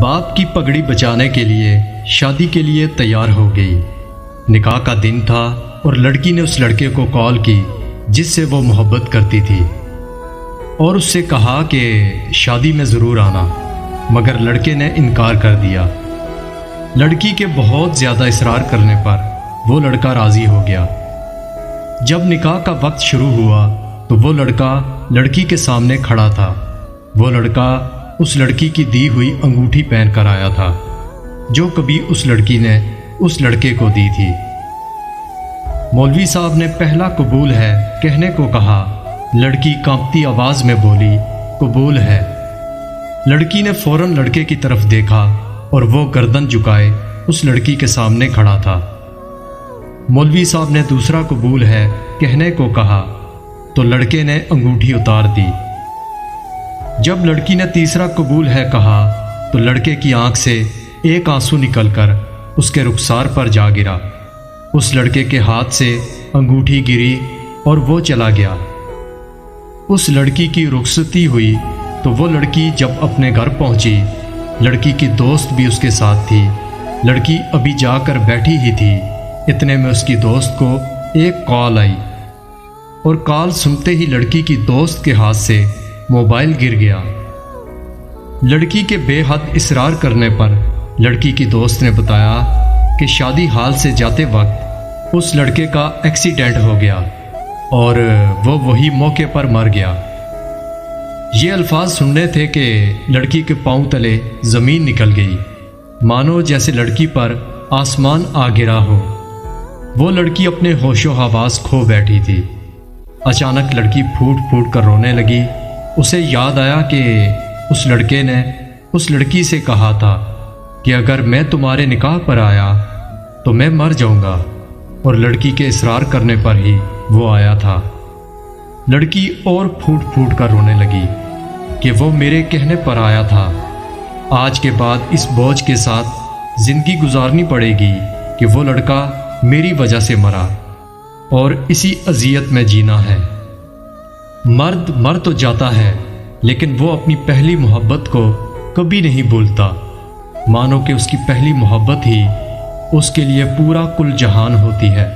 باپ کی پگڑی بچانے کے لیے شادی کے لیے تیار ہو گئی۔ نکاح کا دن تھا اور لڑکی نے اس لڑکے کو کال کی جس سے وہ محبت کرتی تھی اور اس سے کہا کہ شادی میں ضرور آنا، مگر لڑکے نے انکار کر دیا۔ لڑکی کے بہت زیادہ اصرار کرنے پر وہ لڑکا راضی ہو گیا۔ جب نکاح کا وقت شروع ہوا تو وہ لڑکا لڑکی کے سامنے کھڑا تھا۔ وہ لڑکا اس لڑکی کی دی ہوئی انگوٹھی پہن کر آیا تھا جو کبھی اس لڑکی نے اس لڑکے کو دی تھی۔ مولوی صاحب نے پہلا قبول ہے کہنے کو کہا۔ لڑکی کانپتی آواز میں بولی قبول ہے۔ لڑکی نے فوراً لڑکے کی طرف دیکھا اور وہ گردن جھکائے اس لڑکی کے سامنے کھڑا تھا۔ مولوی صاحب نے دوسرا قبول ہے کہنے کو کہا تو لڑکے نے انگوٹھی اتار دی۔ جب لڑکی نے تیسرا قبول ہے کہا تو لڑکے کی آنکھ سے ایک آنسو نکل کر اس کے رخسار پر جا گرا۔ اس لڑکے کے ہاتھ سے انگوٹھی گری اور وہ چلا گیا۔ اس لڑکی کی رخصتی ہوئی تو وہ لڑکی جب اپنے گھر پہنچی، لڑکی کی دوست بھی اس کے ساتھ تھی۔ لڑکی ابھی جا کر بیٹھی ہی تھی، اتنے میں اس کی دوست کو ایک کال آئی اور کال سنتے ہی لڑکی کی دوست کے ہاتھ سے موبائل گر گیا۔ لڑکی کے بے حد اصرار کرنے پر لڑکی کی دوست نے بتایا کہ شادی ہال سے جاتے وقت اس لڑکے کا ایکسیڈنٹ ہو گیا اور وہ وہی موقع پر مر گیا۔ یہ الفاظ سننے تھے کہ لڑکی کے پاؤں تلے زمین نکل گئی، مانو جیسے لڑکی پر آسمان آ گرا ہو۔ وہ لڑکی اپنے ہوش و حواس کھو بیٹھی تھی۔ اچانک لڑکی پھوٹ پھوٹ کر رونے لگی۔ اسے یاد آیا کہ اس لڑکے نے اس لڑکی سے کہا تھا کہ اگر میں تمہارے نکاح پر آیا تو میں مر جاؤں گا، اور لڑکی کے اصرار کرنے پر ہی وہ آیا تھا۔ لڑکی اور پھوٹ پھوٹ کر رونے لگی کہ وہ میرے کہنے پر آیا تھا۔ آج کے بعد اس بوجھ کے ساتھ زندگی گزارنی پڑے گی کہ وہ لڑکا میری وجہ سے مرا اور اسی اذیت میں جینا ہے۔ مرد مر تو جاتا ہے لیکن وہ اپنی پہلی محبت کو کبھی نہیں بھولتا، مانو کہ اس کی پہلی محبت ہی اس کے لیے پورا کل جہان ہوتی ہے۔